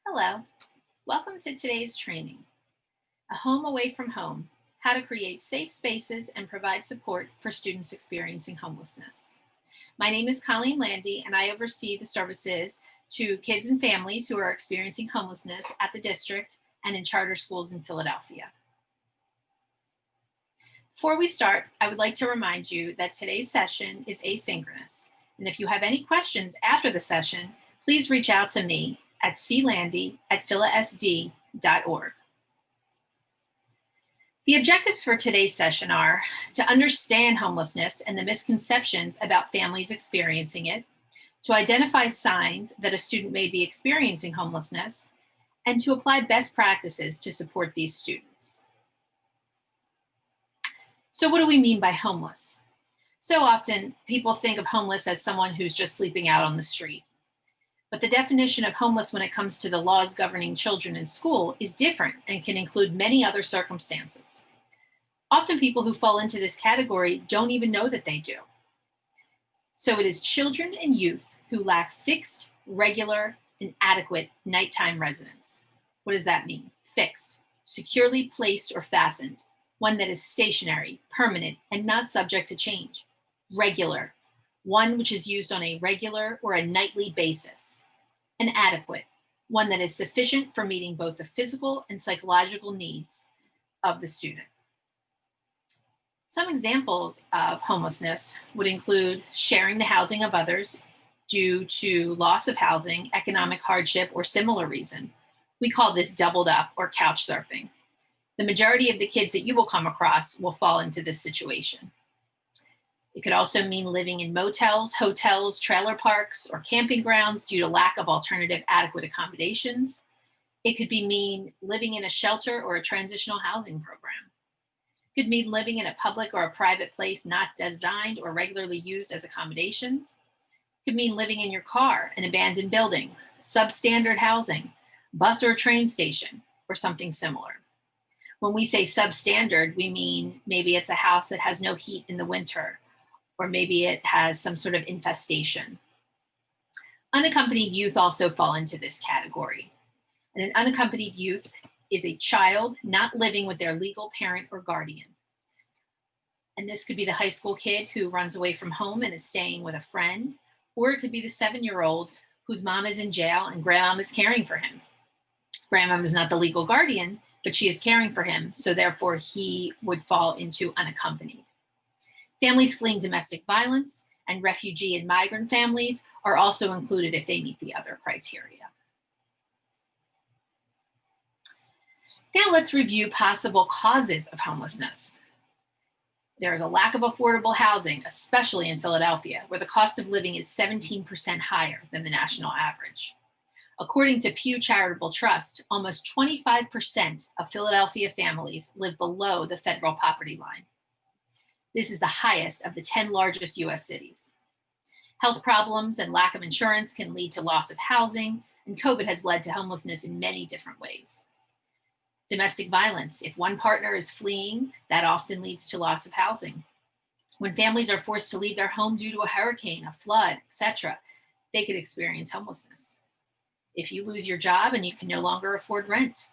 Hello, welcome to today's training, A Home Away from Home, How to Create Safe Spaces and Provide Support for Students Experiencing Homelessness. My name is Colleen Landy, and I oversee the services to kids and families who are experiencing homelessness at the district and in charter schools in Philadelphia. Before we start, I would like to remind you that today's session is asynchronous, and if you have any questions after the session, please reach out to me at clandy@philasd.org. The objectives for today's session are to understand homelessness and the misconceptions about families experiencing it, to identify signs that a student may be experiencing homelessness, and to apply best practices to support these students. So what do we mean by homeless? So often people think of homeless as someone who's just sleeping out on the street. But the definition of homeless when it comes to the laws governing children in school is different and can include many other circumstances. Often people who fall into this category don't even know that they do. So it is children and youth who lack fixed, regular, and adequate nighttime residence. What does that mean? Fixed, securely placed or fastened, one that is stationary, permanent, and not subject to change. Regular, one which is used on a regular or a nightly basis. And adequate, one that is sufficient for meeting both the physical and psychological needs of the student. Some examples of homelessness would include sharing the housing of others due to loss of housing, economic hardship, or similar reason. We call this doubled up or couch surfing. The majority of the kids that you will come across will fall into this situation. It could also mean living in motels, hotels, trailer parks, or camping grounds due to lack of alternative adequate accommodations. It could mean living in a shelter or a transitional housing program. It could mean living in a public or a private place not designed or regularly used as accommodations. It could mean living in your car, an abandoned building, substandard housing, bus or train station, or something similar. When we say substandard, we mean maybe it's a house that has no heat in the winter, or maybe it has some sort of infestation. Unaccompanied youth also fall into this category. And an unaccompanied youth is a child not living with their legal parent or guardian. And this could be the high school kid who runs away from home and is staying with a friend, or it could be the 7-year-old whose mom is in jail and grandmom is caring for him. Grandmom is not the legal guardian, but she is caring for him, so therefore he would fall into unaccompanied. Families fleeing domestic violence and refugee and migrant families are also included if they meet the other criteria. Now let's review possible causes of homelessness. There is a lack of affordable housing, especially in Philadelphia, where the cost of living is 17% higher than the national average. According to Pew Charitable Trust, almost 25% of Philadelphia families live below the federal poverty line. This is the highest of the 10 largest US cities. Health problems and lack of insurance can lead to loss of housing, and COVID has led to homelessness in many different ways. Domestic violence. If one partner is fleeing, that often leads to loss of housing. When families are forced to leave their home due to a hurricane, a flood, etc., they could experience homelessness. If you lose your job and you can no longer afford rent.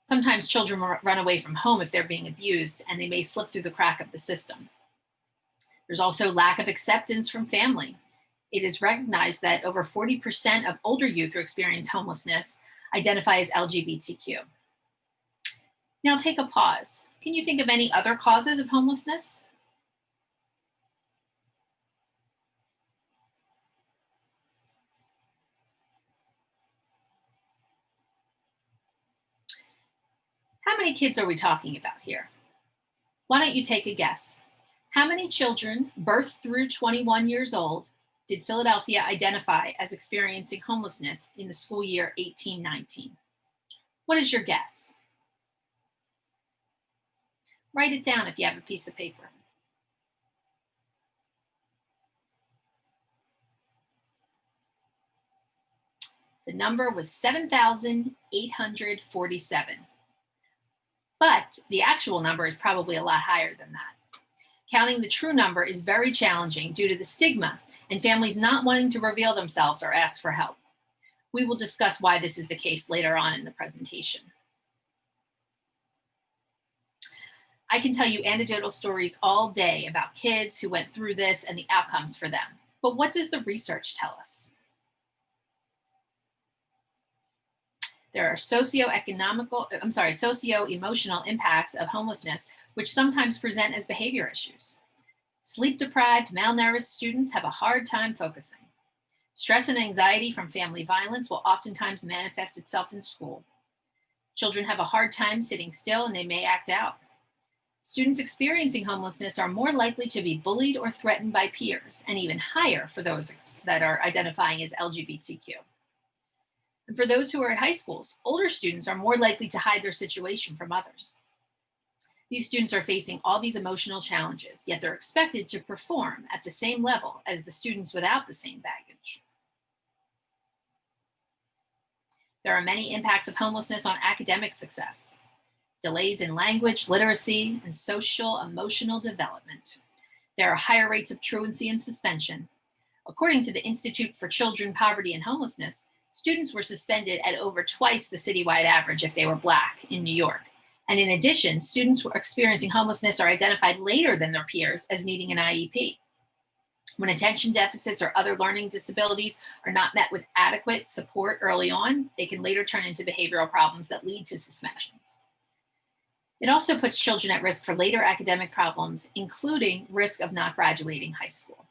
Sometimes children run away from home if they're being abused, and they may slip through the crack of the system. There's also lack of acceptance from family. It is recognized that over 40% of older youth who experience homelessness identify as LGBTQ. Now take a pause. Can you think of any other causes of homelessness? How many kids are we talking about here? Why don't you take a guess? How many children birth through 21 years old did Philadelphia identify as experiencing homelessness in the school year 18-19? What is your guess? Write it down if you have a piece of paper. The number was 7,847. But the actual number is probably a lot higher than that. Counting the true number is very challenging due to the stigma and families not wanting to reveal themselves or ask for help. We will discuss why this is the case later on in the presentation. I can tell you anecdotal stories all day about kids who went through this and the outcomes for them. But what does the research tell us? There are socio-emotional impacts of homelessness, which sometimes present as behavior issues. Sleep-deprived, malnourished students have a hard time focusing. Stress and anxiety from family violence will oftentimes manifest itself in school. Children have a hard time sitting still and they may act out. Students experiencing homelessness are more likely to be bullied or threatened by peers, and even higher for those that are identifying as LGBTQ. And for those who are at high schools, older students are more likely to hide their situation from others. These students are facing all these emotional challenges, yet they're expected to perform at the same level as the students without the same baggage. There are many impacts of homelessness on academic success. Delays in language, literacy, and social emotional development. There are higher rates of truancy and suspension. According to the Institute for Children, Poverty, and Homelessness, students were suspended at over twice the citywide average if they were Black in New York. And in addition, students who are experiencing homelessness are identified later than their peers as needing an IEP. When attention deficits or other learning disabilities are not met with adequate support early on, they can later turn into behavioral problems that lead to suspensions. It also puts children at risk for later academic problems, including risk of not graduating high school.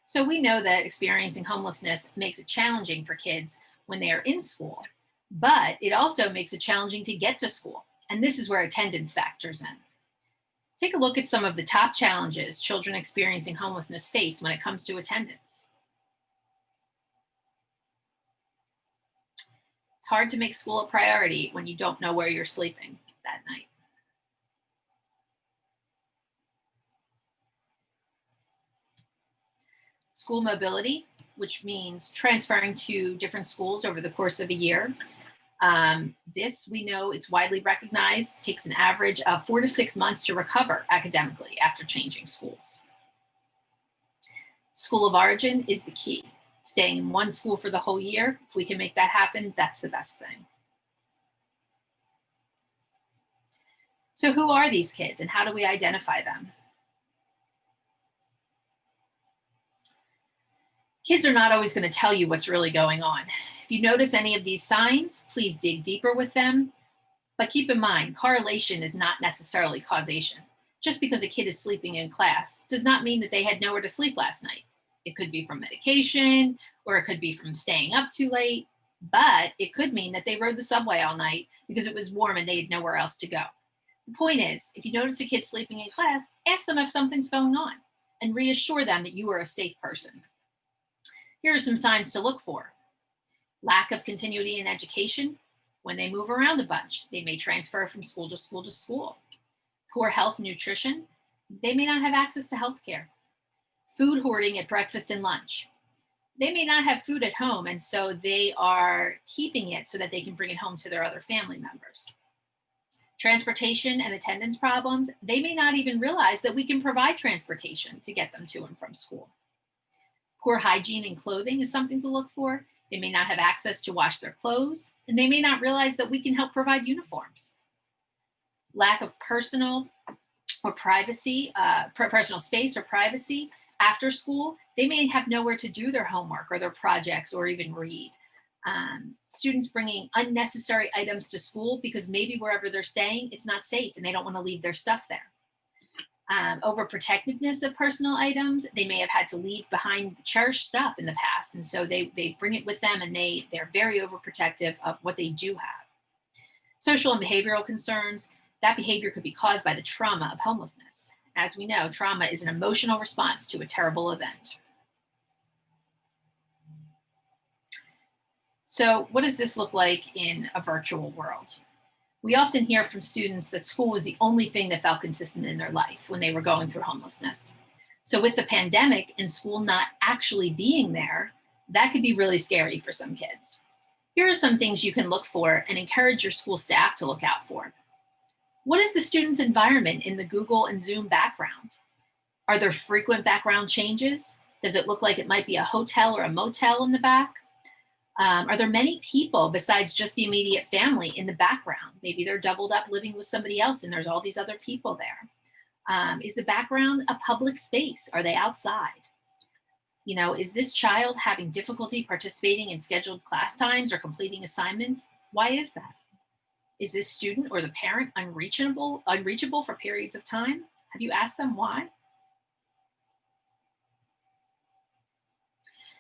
So we know that experiencing homelessness makes it challenging for kids when they are in school, but it also makes it challenging to get to school. And this is where attendance factors in. Take a look at some of the top challenges children experiencing homelessness face when it comes to attendance. It's hard to make school a priority when you don't know where you're sleeping that night. School mobility, which means transferring to different schools over the course of a year. This, we know, it's widely recognized, takes an average of 4 to 6 months to recover academically after changing schools. School of origin is the key. Staying in one school for the whole year, if we can make that happen, that's the best thing. So who are these kids and how do we identify them? Kids are not always going to tell you what's really going on. If you notice any of these signs, please dig deeper with them. But keep in mind, correlation is not necessarily causation. Just because a kid is sleeping in class does not mean that they had nowhere to sleep last night. It could be from medication, or it could be from staying up too late, but it could mean that they rode the subway all night because it was warm and they had nowhere else to go. The point is, if you notice a kid sleeping in class, ask them if something's going on and reassure them that you are a safe person. Here are some signs to look for. Lack of continuity in education. When they move around a bunch, they may transfer from school to school to school. Poor health and nutrition. They may not have access to health care. Food hoarding at breakfast and lunch. They may not have food at home, and so they are keeping it so that they can bring it home to their other family members. Transportation and attendance problems. They may not even realize that we can provide transportation to get them to and from school. Poor hygiene and clothing is something to look for. They may not have access to wash their clothes, and they may not realize that we can help provide uniforms. Lack of personal or privacy, personal space or privacy after school. They may have nowhere to do their homework or their projects or even read. Students bringing unnecessary items to school because maybe wherever they're staying, it's not safe and they don't want to leave their stuff there. Overprotectiveness of personal items. They may have had to leave behind cherished stuff in the past. And so they bring it with them and they're very overprotective of what they do have. Social and behavioral concerns. That behavior could be caused by the trauma of homelessness. As we know, trauma is an emotional response to a terrible event. So what does this look like in a virtual world? We often hear from students that school was the only thing that felt consistent in their life when they were going through homelessness. So with the pandemic and school not actually being there, that could be really scary for some kids. Here are some things you can look for and encourage your school staff to look out for. What is the student's environment in the Google and Zoom background? Are there frequent background changes? Does it look like it might be a hotel or a motel in the back? Are there many people besides just the immediate family in the background? Maybe they're doubled up living with somebody else and there's all these other people there. Is the background a public space? Are they outside? Is this child having difficulty participating in scheduled class times or completing assignments? Why is that? Is this student or the parent unreachable for periods of time? Have you asked them why?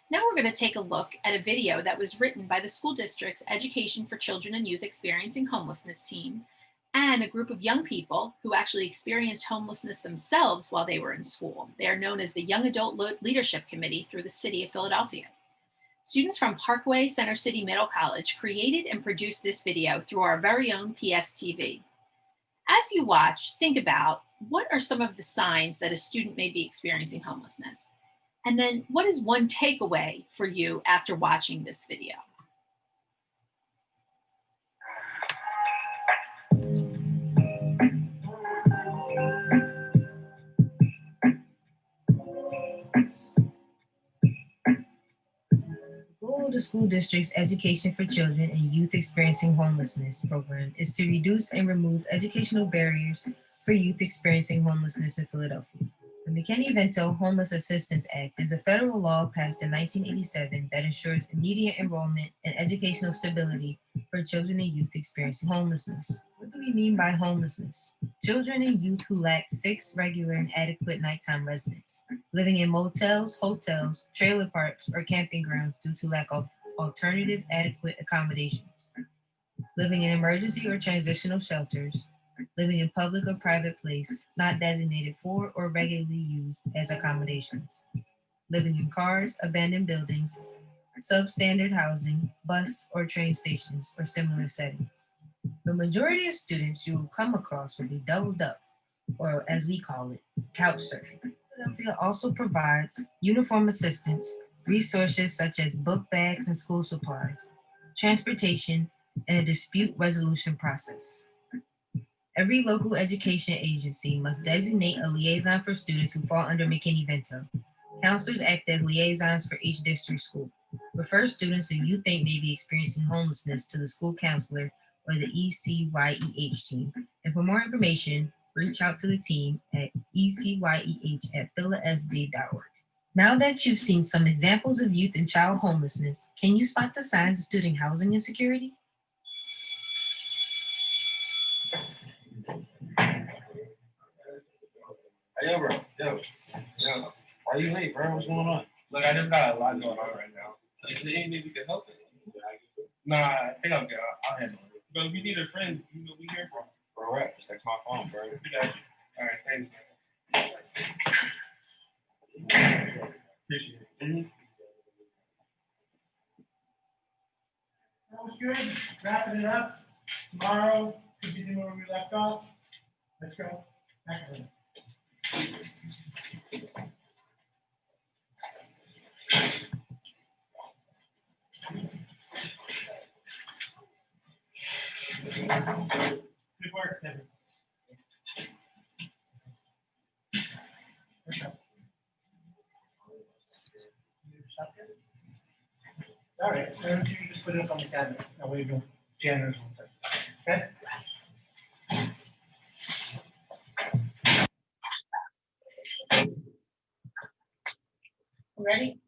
Now we're going to take a look at a video that was written by the school district's Education for Children and Youth Experiencing Homelessness team and a group of young people who actually experienced homelessness themselves while they were in school. They are known as the Young Adult Leadership Committee through the city of Philadelphia. Students from Parkway Center City Middle College created and produced this video through our very own PSTV. As you watch, think about what are some of the signs that a student may be experiencing homelessness? And then what is one takeaway for you after watching this video? The goal of the school district's Education for Children and Youth Experiencing Homelessness program is to reduce and remove educational barriers for youth experiencing homelessness in Philadelphia. The McKinney Vento Homeless Assistance Act is a federal law passed in 1987 that ensures immediate enrollment and educational stability for children and youth experiencing homelessness. What do we mean by homelessness? Children and youth who lack fixed, regular, and adequate nighttime residence, living in motels, hotels, trailer parks, or camping grounds due to lack of alternative adequate accommodations, living in emergency or transitional shelters, living in public or private place not designated for or regularly used as accommodations, living in cars, abandoned buildings, substandard housing, bus or train stations, or similar settings. The majority of students you will come across will be doubled up, or as we call it, couch surfing. Philadelphia also provides uniform assistance, resources such as book bags and school supplies, transportation, and a dispute resolution process. Every local education agency must designate a liaison for students who fall under McKinney-Vento. Counselors act as liaisons for each district school. Refer students who you think may be experiencing homelessness to the school counselor or the ECYEH team. And for more information, reach out to the team at ecyeh@philasd.org. Now that you've seen some examples of youth and child homelessness, can you spot the signs of student housing insecurity? Hey, yo, bro. Yo. Why you late, bro? What's going on? Look, I just got a lot going on right now. So is there anything we can help with? Nah, I think I'm good. I'll handle it. But if you need a friend, we here for. Bro, right. Just text my phone, bro. We got you. All right, thanks, man. Appreciate it. Mm-hmm. That was good. Wrapping it up. Tomorrow, continue where we left off. Let's go. Back to it. Good work, Kevin. Let's go. All right, so you just put it up on the cabinet. That way you don't janitor's won't touch it. Okay? Ready?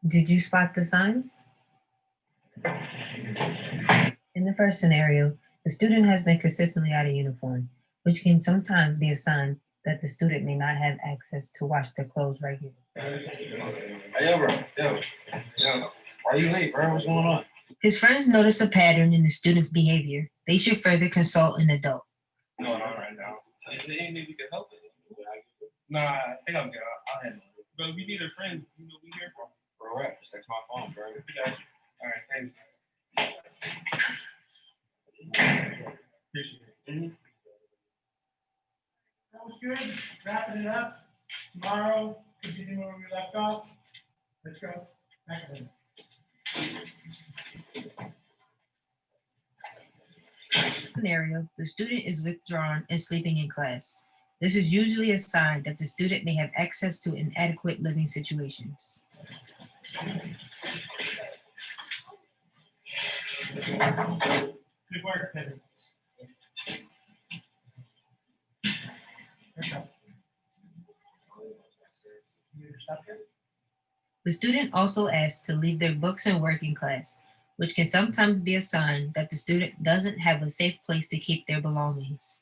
Did you spot the signs? In the first scenario, the student has been consistently out of uniform, which can sometimes be a sign that the student may not have access to wash their clothes regularly. Hey, yo, bro. Yo. Why you late, bro? What's going on? His friends notice a pattern in the student's behavior. They should further consult an adult. What's going on right now? So is there anything we can help with? Nah, I think I'm good. I'll handle it. But if you need a friend, we here for. Bro, right. Just text my phone, bro. We got you. All right, thanks, man. Appreciate it. Mm-hmm. That was good. Wrapping it up. Tomorrow, continue where we left off. Let's go. Back to it. scenario, the student is withdrawn and sleeping in class. This is usually a sign that the student may have access to inadequate living situations. Good work, Kevin. Stop here. The student also asks to leave their books and work in class, which can sometimes be a sign that the student doesn't have a safe place to keep their belongings.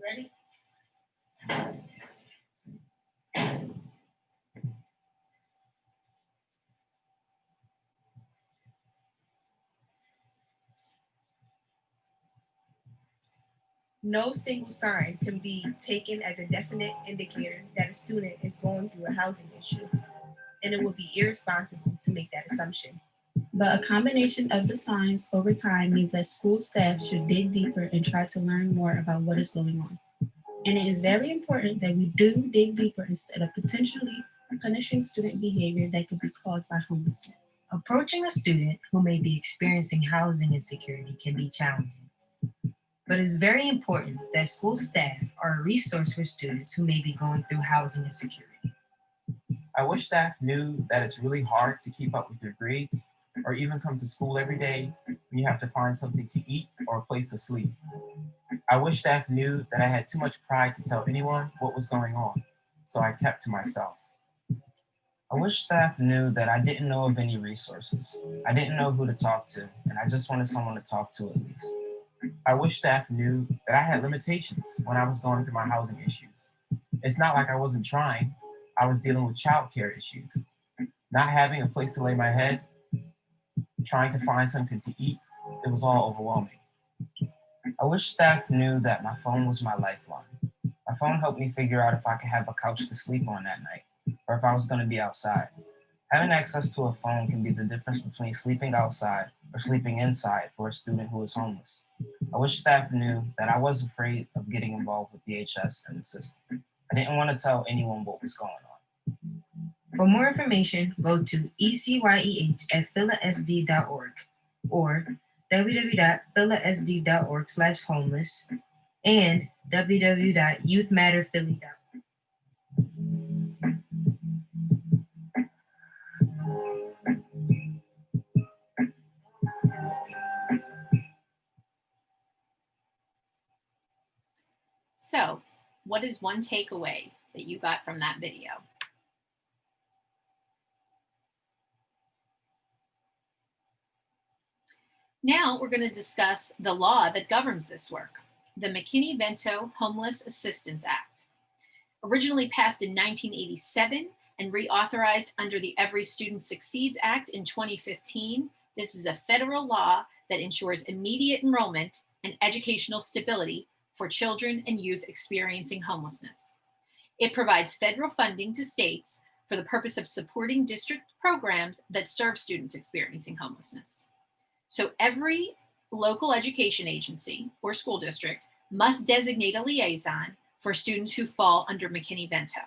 Ready? No single sign can be taken as a definite indicator that a student is going through a housing issue, and it would be irresponsible to make that assumption. But a combination of the signs over time means that school staff should dig deeper and try to learn more about what is going on. And it is very important that we do dig deeper instead of potentially punishing student behavior that could be caused by homelessness. Approaching a student who may be experiencing housing insecurity can be challenging, but it's very important that school staff are a resource for students who may be going through housing insecurity. I wish staff knew that it's really hard to keep up with your grades or even come to school every day when you have to find something to eat or a place to sleep. I wish staff knew that I had too much pride to tell anyone what was going on, so I kept to myself. I wish staff knew that I didn't know of any resources. I didn't know who to talk to, and I just wanted someone to talk to at least. I wish staff knew that I had limitations when I was going through my housing issues. It's not like I wasn't trying. I was dealing with childcare issues. Not having a place to lay my head, trying to find something to eat, it was all overwhelming. I wish staff knew that my phone was my lifeline. My phone helped me figure out if I could have a couch to sleep on that night, or if I was going to be outside. Having access to a phone can be the difference between sleeping outside or sleeping inside for a student who is homeless. I wish staff knew that I was afraid of getting involved with DHS and the system. I didn't want to tell anyone what was going on. For more information, go to ecyeh@philasd.org or www.philasd.org/homeless and www.youthmatterphilly.org. So, what is one takeaway that you got from that video? Now we're going to discuss the law that governs this work, the McKinney-Vento Homeless Assistance Act. Originally passed in 1987 and reauthorized under the Every Student Succeeds Act in 2015, this is a federal law that ensures immediate enrollment and educational stability for children and youth experiencing homelessness. It provides federal funding to states for the purpose of supporting district programs that serve students experiencing homelessness. So every local education agency or school district must designate a liaison for students who fall under McKinney-Vento.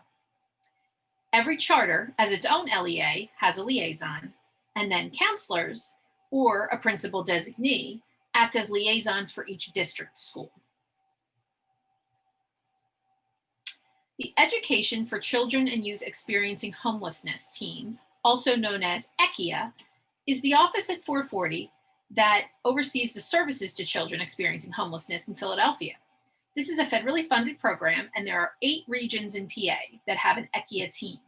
Every charter, as its own LEA, has a liaison, and then counselors or a principal designee act as liaisons for each district school. The Education for Children and Youth Experiencing Homelessness team, also known as ECHIA, is the office at 440 that oversees the services to children experiencing homelessness in Philadelphia. This is a federally funded program, and there are 8 regions in PA that have an ECHIA team.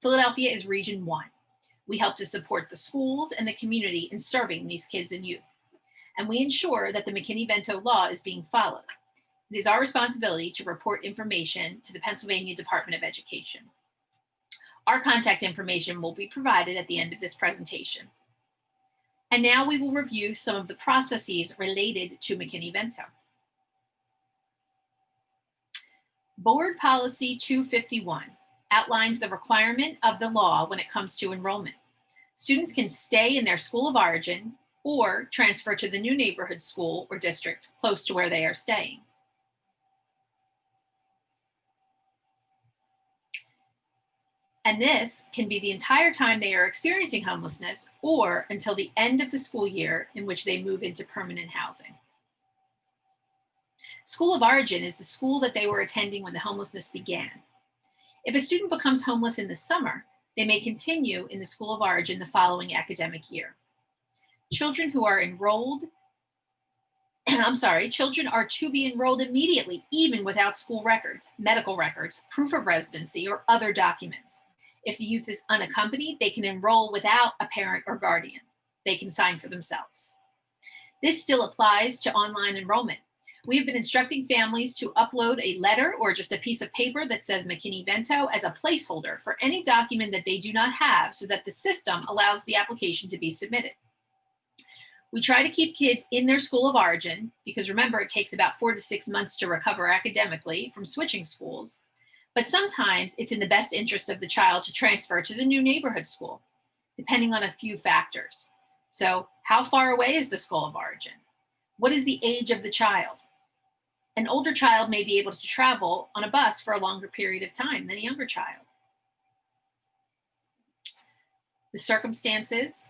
Philadelphia is Region 1. We help to support the schools and the community in serving these kids and youth. And we ensure that the McKinney-Vento law is being followed. It is our responsibility to report information to the Pennsylvania Department of Education. Our contact information will be provided at the end of this presentation. And now we will review some of the processes related to McKinney-Vento. Board Policy 251 outlines the requirement of the law when it comes to enrollment. Students can stay in their school of origin or transfer to the new neighborhood school or district close to where they are staying. And this can be the entire time they are experiencing homelessness or until the end of the school year in which they move into permanent housing. School of origin is the school that they were attending when the homelessness began. If a student becomes homeless in the summer, they may continue in the school of origin the following academic year. Children who are enrolled, children are to be enrolled immediately, even without school records, medical records, proof of residency, or other documents. If the youth is unaccompanied, they can enroll without a parent or guardian. They can sign for themselves. This still applies to online enrollment. We have been instructing families to upload a letter or just a piece of paper that says McKinney Vento as a placeholder for any document that they do not have, so that the system allows the application to be submitted. We try to keep kids in their school of origin because, remember, it takes about 4 to 6 months to recover academically from switching schools. But sometimes it's in the best interest of the child to transfer to the new neighborhood school, depending on a few factors. So, how far away is the school of origin? What is the age of the child? An older child may be able to travel on a bus for a longer period of time than a younger child. The circumstances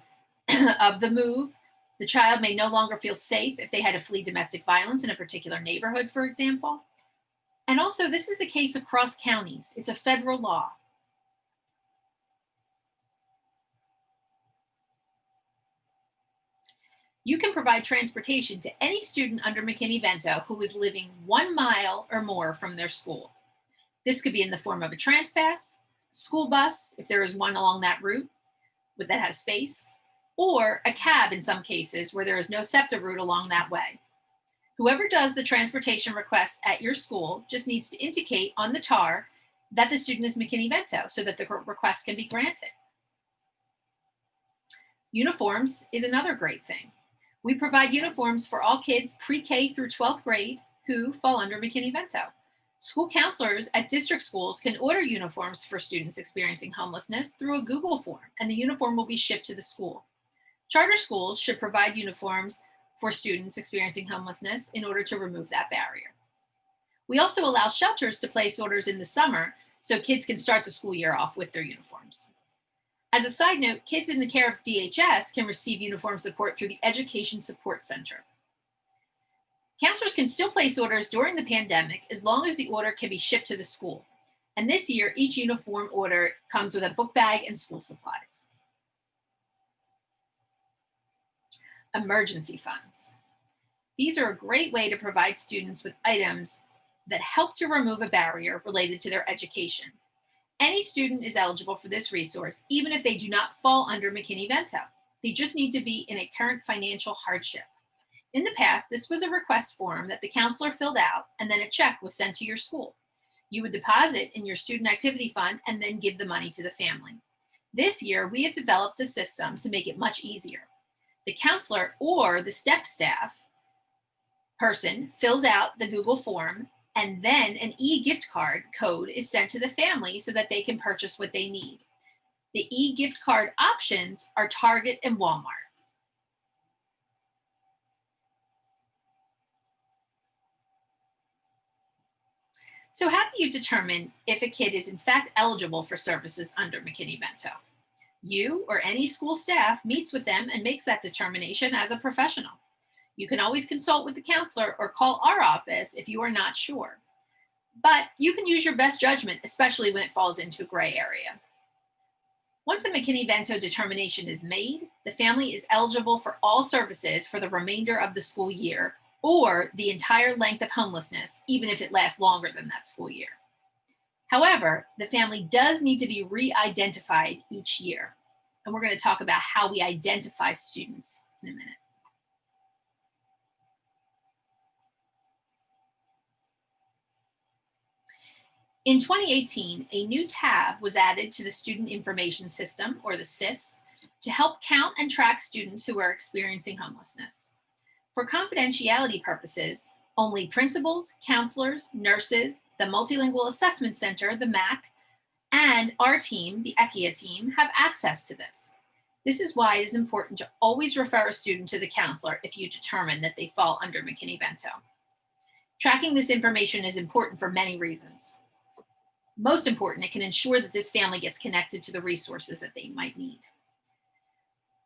of the move. The child may no longer feel safe if they had to flee domestic violence in a particular neighborhood, for example. And also, this is the case across counties. It's a federal law. You can provide transportation to any student under McKinney Vento who is living 1 mile or more from their school. This could be in the form of a transpass, school bus, if there is one along that route that has space, or a cab in some cases where there is no SEPTA route along that way. Whoever does the transportation requests at your school just needs to indicate on the TAR that the student is McKinney Vento so that the request can be granted. Uniforms is another great thing. We provide uniforms for all kids pre-K through 12th grade who fall under McKinney Vento. School counselors at district schools can order uniforms for students experiencing homelessness through a Google form, and the uniform will be shipped to the school. Charter schools should provide uniforms for students experiencing homelessness in order to remove that barrier. We also allow shelters to place orders in the summer so kids can start the school year off with their uniforms. As a side note, kids in the care of DHS can receive uniform support through the Education Support Center. Counselors can still place orders during the pandemic as long as the order can be shipped to the school. And this year, each uniform order comes with a book bag and school supplies. Emergency funds. These are a great way to provide students with items that help to remove a barrier related to their education. Any student is eligible for this resource, even if they do not fall under McKinney Vento. They just need to be in a current financial hardship. In the past, this was a request form that the counselor filled out, and then a check was sent to your school. You would deposit in your student activity fund and then give the money to the family. This year, we have developed a system to make it much easier. The counselor or the STEP staff person fills out the Google form, and then an e-gift card code is sent to the family so that they can purchase what they need. The e-gift card options are Target and Walmart. So how do you determine if a kid is in fact eligible for services under McKinney Vento? You or any school staff meets with them and makes that determination as a professional. You can always consult with the counselor or call our office if you are not sure. But you can use your best judgment, especially when it falls into a gray area. Once a McKinney Vento determination is made, the family is eligible for all services for the remainder of the school year or the entire length of homelessness, even if it lasts longer than that school year. However, the family does need to be re-identified each year. And we're going to talk about how we identify students in a minute. In 2018, a new tab was added to the Student Information System, or the SIS, to help count and track students who are experiencing homelessness. For confidentiality purposes, only principals, counselors, nurses, the Multilingual Assessment Center, the MAC, and our team, the ECHIA team, have access to this. This is why it is important to always refer a student to the counselor if you determine that they fall under McKinney Vento. Tracking this information is important for many reasons. Most important, it can ensure that this family gets connected to the resources that they might need.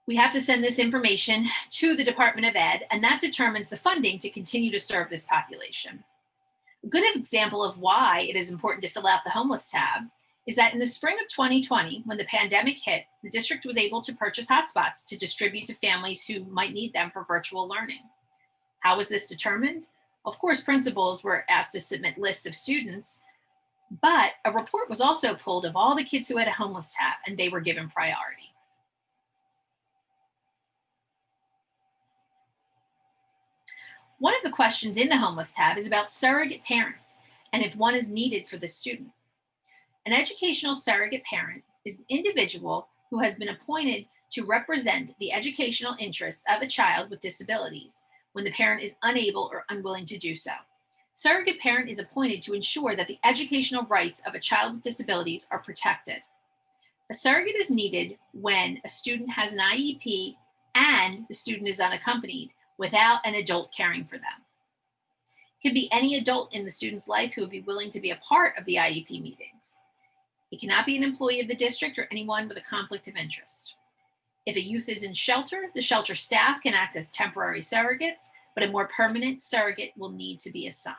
We have to send this information to the Department of Ed, and that determines the funding to continue to serve this population. A good example of why it is important to fill out the homeless tab is that in the spring of 2020, when the pandemic hit, the district was able to purchase hotspots to distribute to families who might need them for virtual learning. How was this determined? Of course, principals were asked to submit lists of students, but a report was also pulled of all the kids who had a homeless tab, and they were given priority. One of the questions in the homeless tab is about surrogate parents and if one is needed for the student. An educational surrogate parent is an individual who has been appointed to represent the educational interests of a child with disabilities when the parent is unable or unwilling to do so. Surrogate parent is appointed to ensure that the educational rights of a child with disabilities are protected. A surrogate is needed when a student has an IEP and the student is unaccompanied without an adult caring for them. It could be any adult in the student's life who would be willing to be a part of the IEP meetings. It cannot be an employee of the district or anyone with a conflict of interest. If a youth is in shelter, the shelter staff can act as temporary surrogates, but a more permanent surrogate will need to be assigned.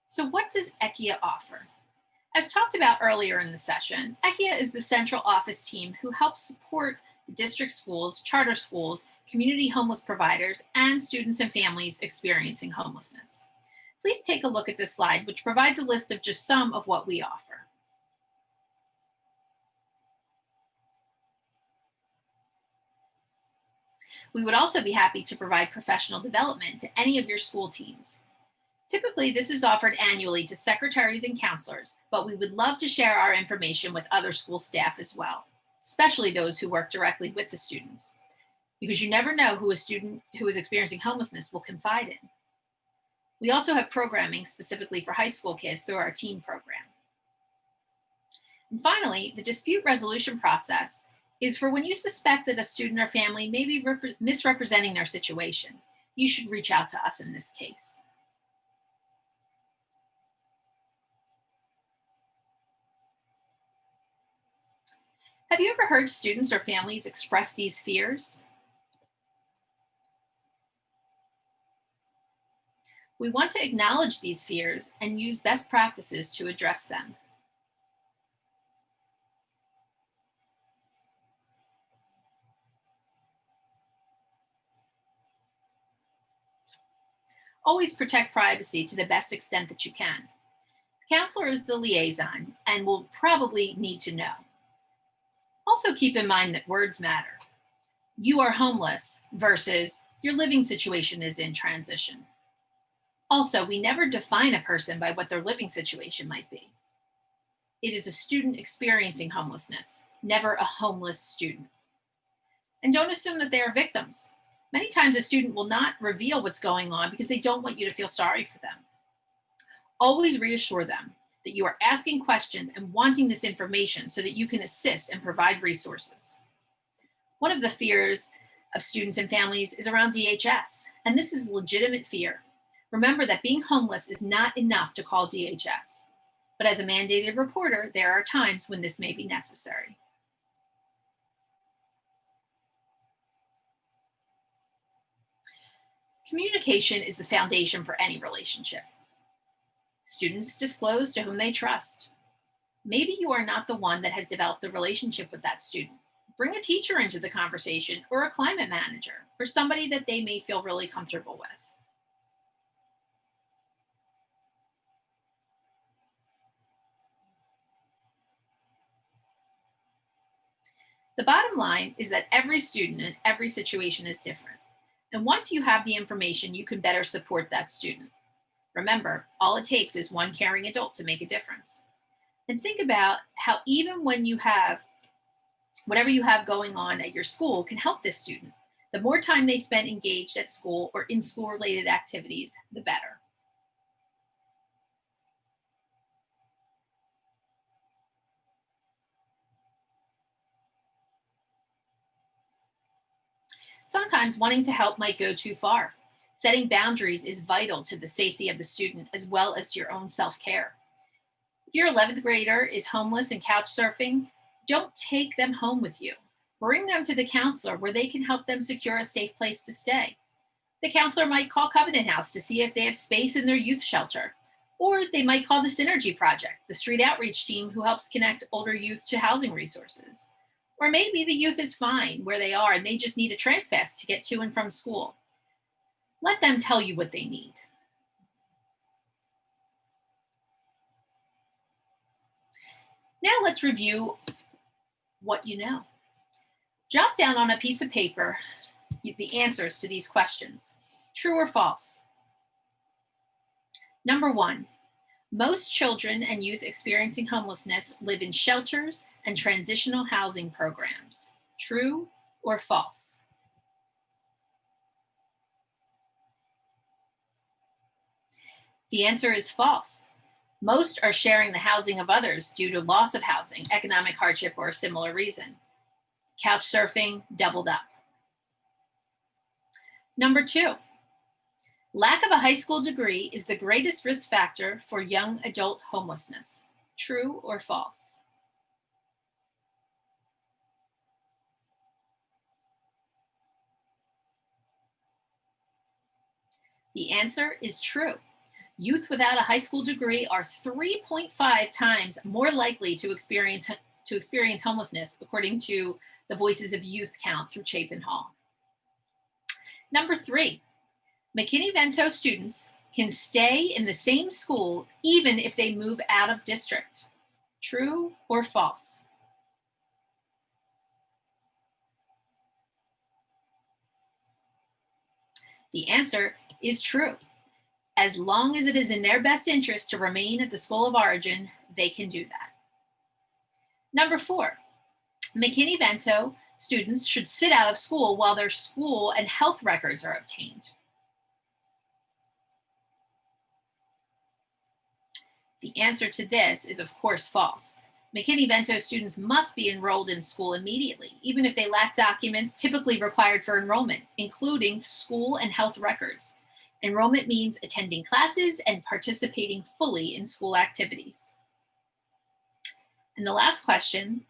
So what does ECHIA offer? As talked about earlier in the session, ECHIA is the central office team who helps support the district schools, charter schools, community homeless providers, and students and families experiencing homelessness. Please take a look at this slide, which provides a list of just some of what we offer. We would also be happy to provide professional development to any of your school teams. Typically, this is offered annually to secretaries and counselors, but we would love to share our information with other school staff as well, especially those who work directly with the students, because you never know who a student who is experiencing homelessness will confide in. We also have programming specifically for high school kids through our teen program. And finally, the dispute resolution process is for when you suspect that a student or family may be misrepresenting their situation. You should reach out to us in this case. Have you ever heard students or families express these fears? We want to acknowledge these fears and use best practices to address them. Always protect privacy to the best extent that you can. The counselor is the liaison and will probably need to know. Also keep in mind that words matter. You are homeless versus your living situation is in transition. Also, we never define a person by what their living situation might be. It is a student experiencing homelessness, never a homeless student. And don't assume that they are victims. Many times a student will not reveal what's going on because they don't want you to feel sorry for them. Always reassure them that you are asking questions and wanting this information so that you can assist and provide resources. One of the fears of students and families is around DHS, and this is a legitimate fear. Remember that being homeless is not enough to call DHS, but as a mandated reporter, there are times when this may be necessary. Communication is the foundation for any relationship. Students disclose to whom they trust. Maybe you are not the one that has developed the relationship with that student. Bring a teacher into the conversation or a climate manager or somebody that they may feel really comfortable with. The bottom line is that every student and every situation is different. And once you have the information, you can better support that student. Remember, all it takes is one caring adult to make a difference. And think about how even when you have whatever you have going on at your school can help this student. The more time they spend engaged at school or in school-related activities, the better. Sometimes wanting to help might go too far. Setting boundaries is vital to the safety of the student as well as to your own self-care. If your 11th grader is homeless and couch surfing, don't take them home with you. Bring them to the counselor where they can help them secure a safe place to stay. The counselor might call Covenant House to see if they have space in their youth shelter, or they might call the Synergy Project, the street outreach team who helps connect older youth to housing resources. Or maybe the youth is fine where they are and they just need a transpass to get to and from school. Let them tell you what they need. Now let's review what you know. Jot down on a piece of paper the answers to these questions. True or false? Number 1, most children and youth experiencing homelessness live in shelters and transitional housing programs. True or false? The answer is false. Most are sharing the housing of others due to loss of housing, economic hardship, or a similar reason. Couch surfing doubled up. Number 2, lack of a high school degree is the greatest risk factor for young adult homelessness. True or false? The answer is true. Youth without a high school degree are 3.5 times more likely to experience homelessness, according to the Voices of Youth count through Chapin Hall. Number 3, McKinney-Vento students can stay in the same school even if they move out of district. True or false? The answer is true. As long as it is in their best interest to remain at the school of origin, they can do that. Number 4, McKinney-Vento students should sit out of school while their school and health records are obtained. The answer to this is, of course, false. McKinney-Vento students must be enrolled in school immediately, even if they lack documents typically required for enrollment, including school and health records. Enrollment means attending classes and participating fully in school activities. And the last question,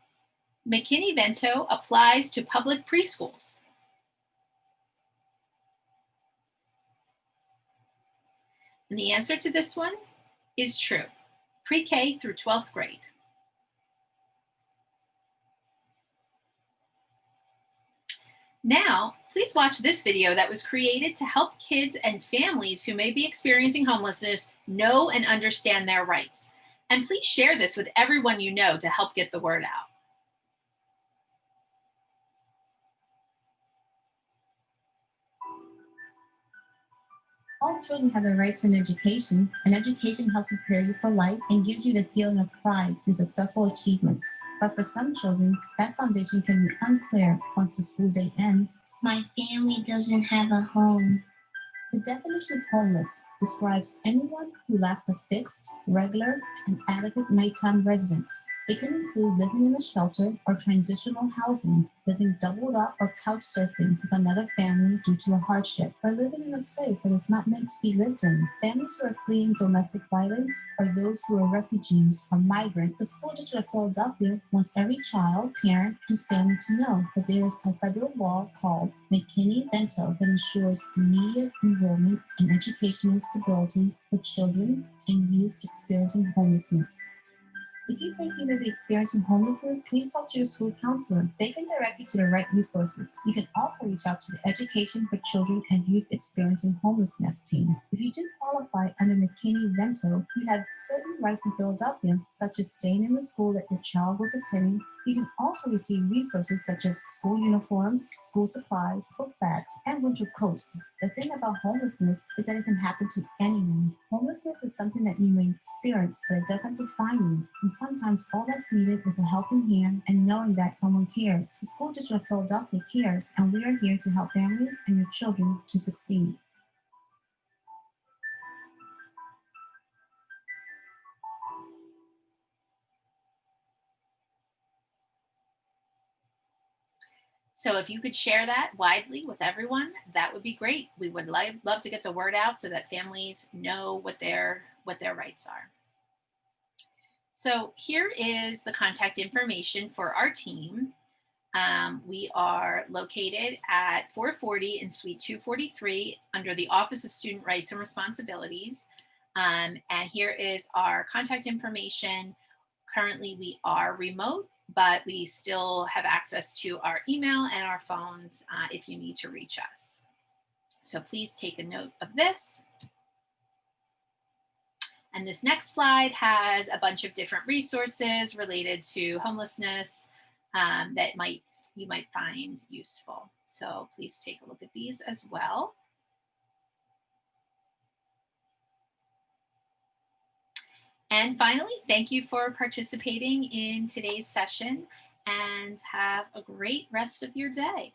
McKinney-Vento applies to public preschools. And the answer to this one is true. Pre-K through 12th grade. Now, please watch this video that was created to help kids and families who may be experiencing homelessness know and understand their rights. And please share this with everyone you know to help get the word out. All children have the right to an education, and education helps prepare you for life and gives you the feeling of pride through successful achievements. But for some children, that foundation can be unclear once the school day ends. My family doesn't have a home. The definition of homeless describes anyone who lacks a fixed, regular, and adequate nighttime residence. It can include living in a shelter or transitional housing, living doubled up or couch surfing with another family due to a hardship, or living in a space that is not meant to be lived in. Families who are fleeing domestic violence, or those who are refugees or migrants. The School District of Philadelphia wants every child, parent, and family to know that there is a federal law called McKinney-Vento that ensures immediate enrollment and educational stability for children and youth experiencing homelessness. If you think you may be experiencing homelessness, please talk to your school counselor. They can direct you to the right resources. You can also reach out to the Education for Children and Youth Experiencing Homelessness team. If you do qualify under McKinney-Vento, you have certain rights in Philadelphia, such as staying in the school that your child was attending. You can also receive resources such as school uniforms, school supplies, book bags, and winter coats. The thing about homelessness is that it can happen to anyone. Homelessness is something that you may experience, but it doesn't define you. And sometimes all that's needed is a helping hand and knowing that someone cares. The School District of Philadelphia cares, and we are here to help families and your children to succeed. So if you could share that widely with everyone, that would be great. We would love to get the word out so that families know what their rights are. So here is the contact information for our team. We are located at 440 in Suite 243 under the Office of Student Rights and Responsibilities. And here is our contact information. Currently, we are remote, but we still have access to our email and our phones if you need to reach us. So please take a note of this. And this next slide has a bunch of different resources related to homelessness that you might find useful. So please take a look at these as well. And finally, thank you for participating in today's session and have a great rest of your day.